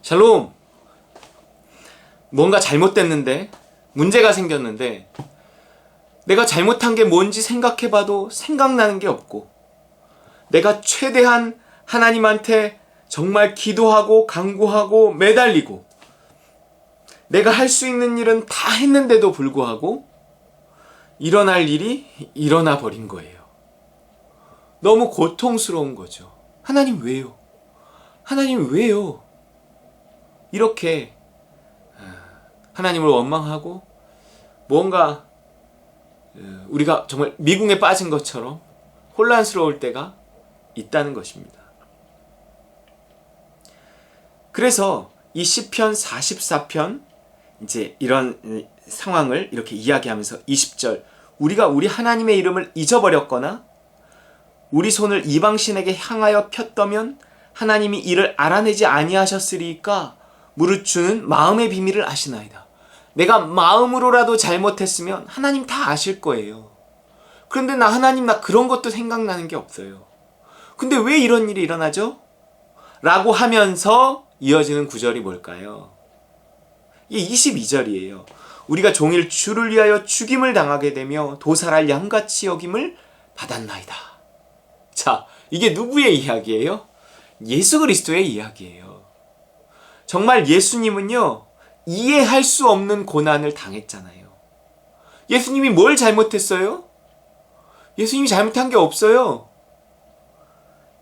샬롬! 뭔가 잘못됐는데, 문제가 생겼는데, 내가 잘못한 게 뭔지 생각해봐도 생각나는 게 없고, 내가 최대한 하나님한테 정말 기도하고 간구하고 매달리고, 내가 할 수 있는 일은 다 했는데도 불구하고 일어날 일이 일어나 버린 거예요. 너무 고통스러운 거죠. 하나님 왜요? 하나님 왜요? 이렇게 하나님을 원망하고 뭔가 우리가 정말 미궁에 빠진 것처럼 혼란스러울 때가 있다는 것입니다. 그래서 이 시편 44편 이제 이런 상황을 이렇게 이야기하면서 20절, 우리가 우리 하나님의 이름을 잊어버렸거나 우리 손을 이방신에게 향하여 폈더면 하나님이 이를 알아내지 아니하셨으리까 무릇 주는 마음의 비밀을 아시나이다. 내가 마음으로라도 잘못했으면 하나님 다 아실 거예요. 그런데 하나님 나 그런 것도 생각나는 게 없어요. 근데 왜 이런 일이 일어나죠? 라고 하면서 이어지는 구절이 뭘까요? 이게 22절이에요. 우리가 종일 주를 위하여 죽임을 당하게 되며 도살할 양같이 여김을 받았나이다. 자, 이게 누구의 이야기예요? 예수 그리스도의 이야기예요. 정말 예수님은요, 이해할 수 없는 고난을 당했잖아요. 예수님이 뭘 잘못했어요? 예수님이 잘못한 게 없어요.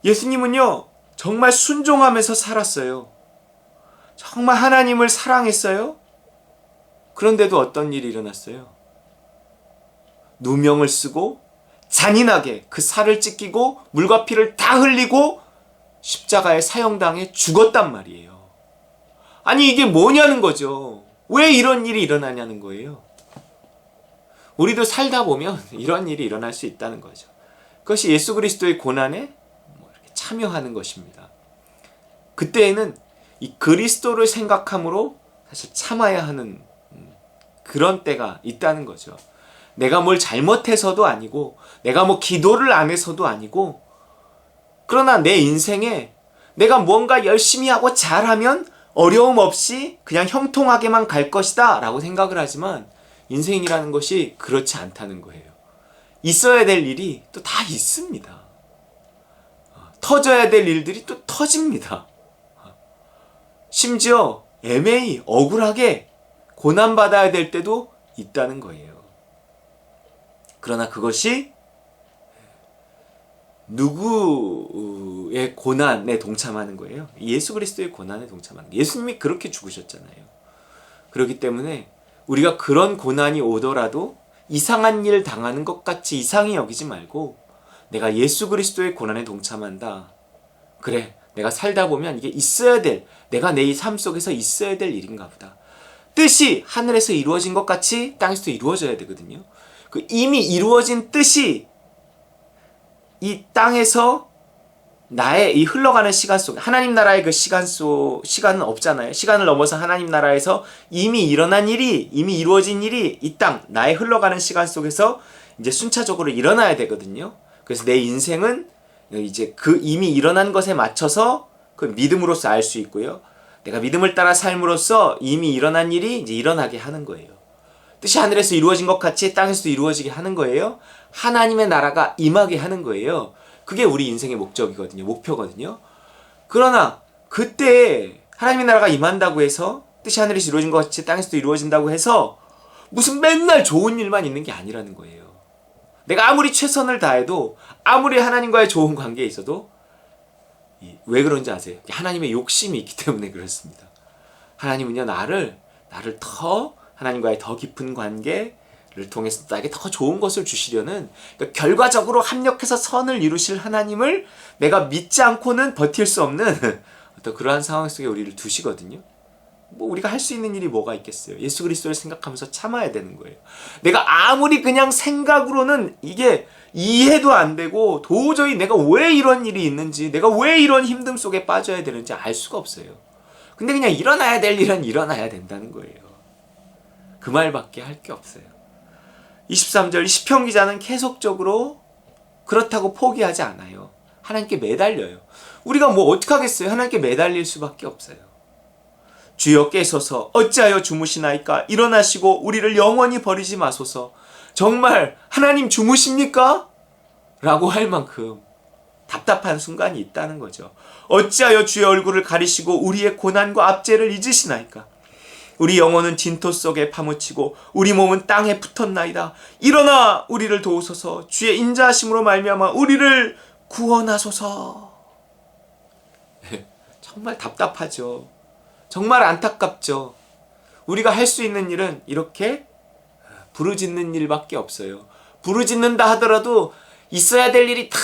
예수님은요, 정말 순종하면서 살았어요. 정말 하나님을 사랑했어요. 그런데도 어떤 일이 일어났어요? 누명을 쓰고 잔인하게 그 살을 찢기고 물과 피를 다 흘리고 십자가에 사형당해 죽었단 말이에요. 아니 이게 뭐냐는 거죠. 왜 이런 일이 일어나냐는 거예요. 우리도 살다 보면 이런 일이 일어날 수 있다는 거죠. 그것이 예수 그리스도의 고난에 이렇게 참여하는 것입니다. 그때에는 이 그리스도를 생각함으로 사실 참아야 하는 그런 때가 있다는 거죠. 내가 뭘 잘못해서도 아니고 내가 뭐 기도를 안 해서도 아니고 그러나 내 인생에 내가 뭔가 열심히 하고 잘하면 어려움 없이 그냥 형통하게만 갈 것이다 라고 생각을 하지만 인생이라는 것이 그렇지 않다는 거예요. 있어야 될 일이 또 다 있습니다. 터져야 될 일들이 또 터집니다. 심지어 애매히 억울하게 고난받아야 될 때도 있다는 거예요. 그러나 그것이 누구의 고난에 동참하는 거예요? 예수 그리스도의 고난에 동참하는 거예요. 예수님이 그렇게 죽으셨잖아요. 그렇기 때문에 우리가 그런 고난이 오더라도 이상한 일 당하는 것 같이 이상히 여기지 말고 내가 예수 그리스도의 고난에 동참한다. 그래, 내가 살다 보면 이게 있어야 될, 내가 내 삶 속에서 있어야 될 일인가 보다. 뜻이 하늘에서 이루어진 것 같이 땅에서도 이루어져야 되거든요. 그 이미 이루어진 뜻이 이 땅에서 나의 이 흘러가는 시간 속, 하나님 나라의 그 시간은 없잖아요. 시간을 넘어서 하나님 나라에서 이미 일어난 일이, 이미 이루어진 일이 이 땅, 나의 흘러가는 시간 속에서 이제 순차적으로 일어나야 되거든요. 그래서 내 인생은 이제 그 이미 일어난 것에 맞춰서 그 믿음으로써 알 수 있고요. 내가 믿음을 따라 삶으로써 이미 일어난 일이 이제 일어나게 하는 거예요. 뜻이 하늘에서 이루어진 것 같이 땅에서도 이루어지게 하는 거예요. 하나님의 나라가 임하게 하는 거예요. 그게 우리 인생의 목적이거든요. 목표거든요. 그러나 그때 하나님의 나라가 임한다고 해서 뜻이 하늘에서 이루어진 것 같이 땅에서도 이루어진다고 해서 무슨 맨날 좋은 일만 있는 게 아니라는 거예요. 내가 아무리 최선을 다해도 아무리 하나님과의 좋은 관계에 있어도 왜 그런지 아세요? 하나님의 욕심이 있기 때문에 그렇습니다. 하나님은요 나를 더 하나님과의 더 깊은 관계를 통해서 나에게 더 좋은 것을 주시려는, 그러니까 결과적으로 합력해서 선을 이루실 하나님을 내가 믿지 않고는 버틸 수 없는 어떤 그러한 상황 속에 우리를 두시거든요. 뭐 우리가 할 수 있는 일이 뭐가 있겠어요? 예수 그리스도를 생각하면서 참아야 되는 거예요. 내가 아무리 그냥 생각으로는 이게 이해도 안 되고 도저히 내가 왜 이런 일이 있는지, 내가 왜 이런 힘듦 속에 빠져야 되는지 알 수가 없어요. 근데 그냥 일어나야 될 일은 일어나야 된다는 거예요. 그 말밖에 할 게 없어요. 23절 시편 기자는 계속적으로 그렇다고 포기하지 않아요. 하나님께 매달려요. 우리가 뭐 어떻게 하겠어요? 하나님께 매달릴 수밖에 없어요. 주여 깨소서. 어찌하여 주무시나이까? 일어나시고 우리를 영원히 버리지 마소서. 정말 하나님 주무십니까? 라고 할 만큼 답답한 순간이 있다는 거죠. 어찌하여 주의 얼굴을 가리시고 우리의 고난과 압제를 잊으시나이까? 우리 영혼은 진토 속에 파묻히고 우리 몸은 땅에 붙었나이다. 일어나 우리를 도우소서. 주의 인자하심으로 말미암아 우리를 구원하소서. 정말 답답하죠. 정말 안타깝죠. 우리가 할 수 있는 일은 이렇게 부르짖는 일밖에 없어요. 부르짖는다 하더라도 있어야 될 일이 다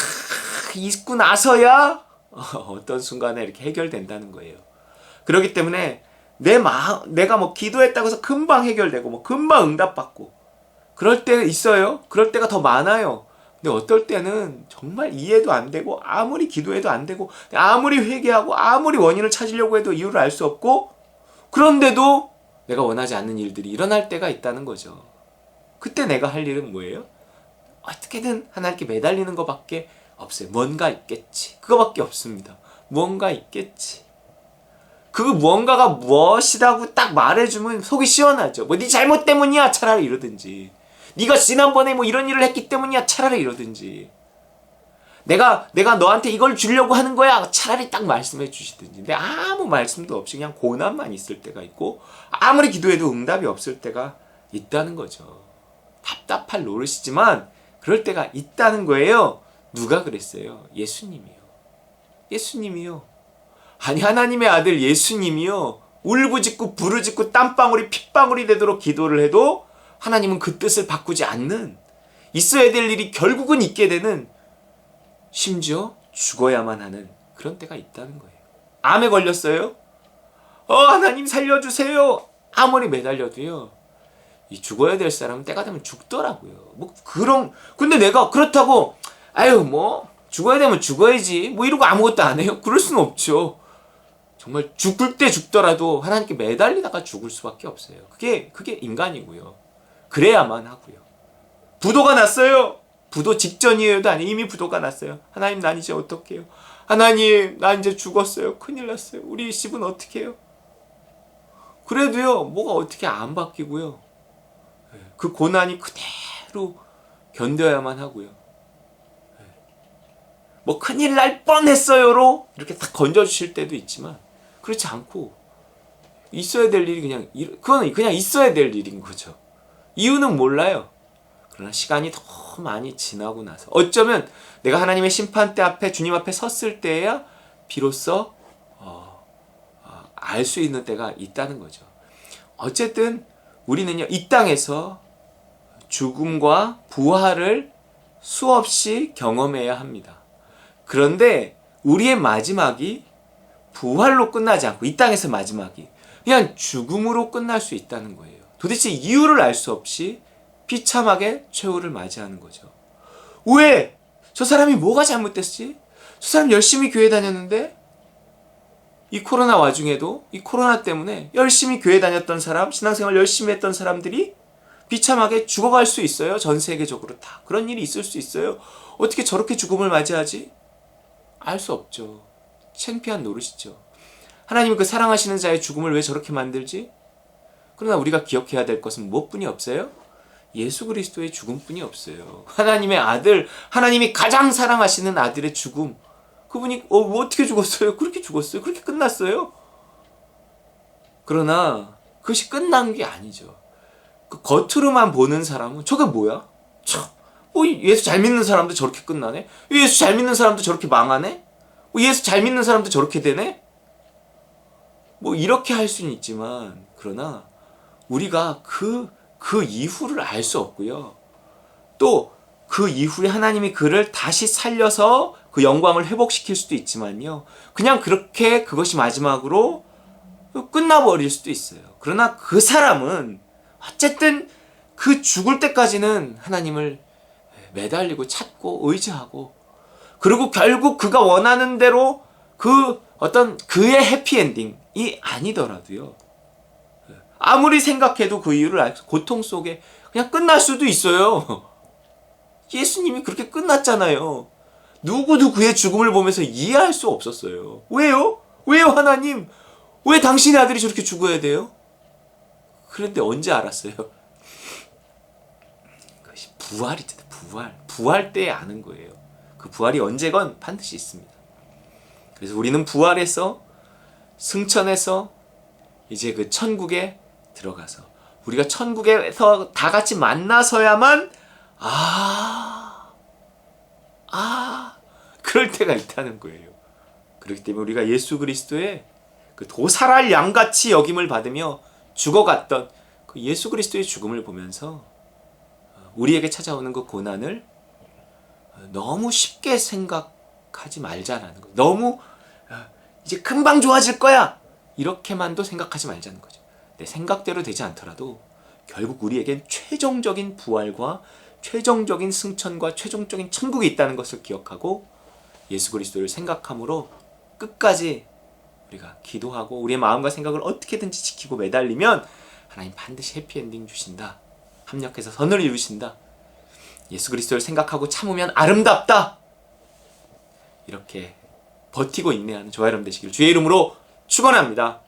있고 나서야 어떤 순간에 이렇게 해결된다는 거예요. 그렇기 때문에 내가 뭐 기도했다고 해서 금방 해결되고 뭐 금방 응답받고 그럴 때 있어요. 그럴 때가 더 많아요. 근데 어떨 때는 정말 이해도 안 되고 아무리 기도해도 안 되고 아무리 회개하고 아무리 원인을 찾으려고 해도 이유를 알 수 없고 그런데도 내가 원하지 않는 일들이 일어날 때가 있다는 거죠. 그때 내가 할 일은 뭐예요? 어떻게든 하나님께 매달리는 것밖에 없어요. 뭔가 있겠지. 그거밖에 없습니다. 뭔가 있겠지. 그 무언가가 무엇이라고 딱 말해주면 속이 시원하죠. 뭐 네 잘못 때문이야 차라리 이러든지, 네가 지난번에 뭐 이런 일을 했기 때문이야 차라리 이러든지, 내가 너한테 이걸 주려고 하는 거야 차라리 딱 말씀해 주시든지. 근데 아무 말씀도 없이 그냥 고난만 있을 때가 있고 아무리 기도해도 응답이 없을 때가 있다는 거죠. 답답할 노릇이지만 그럴 때가 있다는 거예요. 누가 그랬어요? 예수님이요. 예수님이요. 아니 하나님의 아들 예수님이요. 울부짖고 부르짖고 땀방울이 핏방울이 되도록 기도를 해도 하나님은 그 뜻을 바꾸지 않는, 있어야 될 일이 결국은 있게 되는, 심지어 죽어야만 하는 그런 때가 있다는 거예요. 암에 걸렸어요? 하나님 살려주세요. 아무리 매달려도요, 이 죽어야 될 사람은 때가 되면 죽더라고요. 근데 내가 그렇다고 죽어야 되면 죽어야지 이러고 아무것도 안 해요? 그럴 수는 없죠. 정말 죽을 때 죽더라도 하나님께 매달리다가 죽을 수밖에 없어요. 그게 인간이고요. 그래야만 하고요. 부도가 났어요. 부도 직전이에요도 아니에요. 이미 부도가 났어요. 하나님 난 이제 어떡해요? 하나님 나 이제 죽었어요. 큰일 났어요. 우리 집은 어떻게 해요? 그래도요 뭐가 어떻게 안 바뀌고요. 그 고난이 그대로 견뎌야만 하고요. 큰일 날 뻔했어요로 이렇게 딱 건져주실 때도 있지만 그렇지 않고 있어야 될 일이 그거는 그냥 있어야 될 일인 거죠. 이유는 몰라요. 그러나 시간이 더 많이 지나고 나서 어쩌면 내가 하나님의 심판대 앞에 주님 앞에 섰을 때야 비로소 알 수 있는 때가 있다는 거죠. 어쨌든 우리는요 이 땅에서 죽음과 부활을 수없이 경험해야 합니다. 그런데 우리의 마지막이 부활로 끝나지 않고 이 땅에서 마지막이 그냥 죽음으로 끝날 수 있다는 거예요. 도대체 이유를 알 수 없이 비참하게 최후를 맞이하는 거죠. 왜? 저 사람이 뭐가 잘못됐지? 저 사람 열심히 교회 다녔는데 이 코로나 와중에도 이 코로나 때문에 열심히 교회 다녔던 사람, 신앙생활 열심히 했던 사람들이 비참하게 죽어갈 수 있어요. 전 세계적으로 다 그런 일이 있을 수 있어요. 어떻게 저렇게 죽음을 맞이하지? 알 수 없죠. 창피한 노릇이죠. 하나님은 그 사랑하시는 자의 죽음을 왜 저렇게 만들지? 그러나 우리가 기억해야 될 것은 무엇뿐이 없어요? 예수 그리스도의 죽음뿐이 없어요. 하나님의 아들, 하나님이 가장 사랑하시는 아들의 죽음. 그분이 어떻게 죽었어요? 그렇게 죽었어요? 그렇게 끝났어요? 그러나 그것이 끝난 게 아니죠. 그 겉으로만 보는 사람은 저게 뭐야? 예수 잘 믿는 사람도 저렇게 끝나네? 예수 잘 믿는 사람도 저렇게 망하네? 예수 잘 믿는 사람도 저렇게 되네? 이렇게 할 수는 있지만 그러나 우리가 그 이후를 알 수 없고요. 또 그 이후에 하나님이 그를 다시 살려서 그 영광을 회복시킬 수도 있지만요. 그냥 그렇게 그것이 마지막으로 끝나버릴 수도 있어요. 그러나 그 사람은 어쨌든 그 죽을 때까지는 하나님을 매달리고 찾고 의지하고 그리고 결국 그가 원하는 대로 그의 해피엔딩이 아니더라도요. 아무리 생각해도 그 이유를 고통 속에 그냥 끝날 수도 있어요. 예수님이 그렇게 끝났잖아요. 누구도 그의 죽음을 보면서 이해할 수 없었어요. 왜요? 왜요 하나님? 왜 당신의 아들이 저렇게 죽어야 돼요? 그런데 언제 알았어요? 그것이 부활이잖아요. 부활 때 아는 거예요. 그 부활이 언제건 반드시 있습니다. 그래서 우리는 부활해서 승천해서 이제 그 천국에 들어가서 우리가 천국에서 다 같이 만나서야만 그럴 때가 있다는 거예요. 그렇기 때문에 우리가 예수 그리스도의 그 도살할 양같이 여김을 받으며 죽어갔던 그 예수 그리스도의 죽음을 보면서 우리에게 찾아오는 그 고난을 너무 쉽게 생각하지 말자라는 거예요. 너무 이제 금방 좋아질 거야 이렇게만도 생각하지 말자는 거죠. 내 생각대로 되지 않더라도 결국 우리에겐 최종적인 부활과 최종적인 승천과 최종적인 천국이 있다는 것을 기억하고 예수 그리스도를 생각함으로 끝까지 우리가 기도하고 우리의 마음과 생각을 어떻게든지 지키고 매달리면 하나님 반드시 해피엔딩 주신다. 합력해서 선을 이루신다. 예수 그리스도를 생각하고 참으면 아름답다. 이렇게 버티고 인내하는 저와 여러분 되시길 주의 이름으로 축원합니다.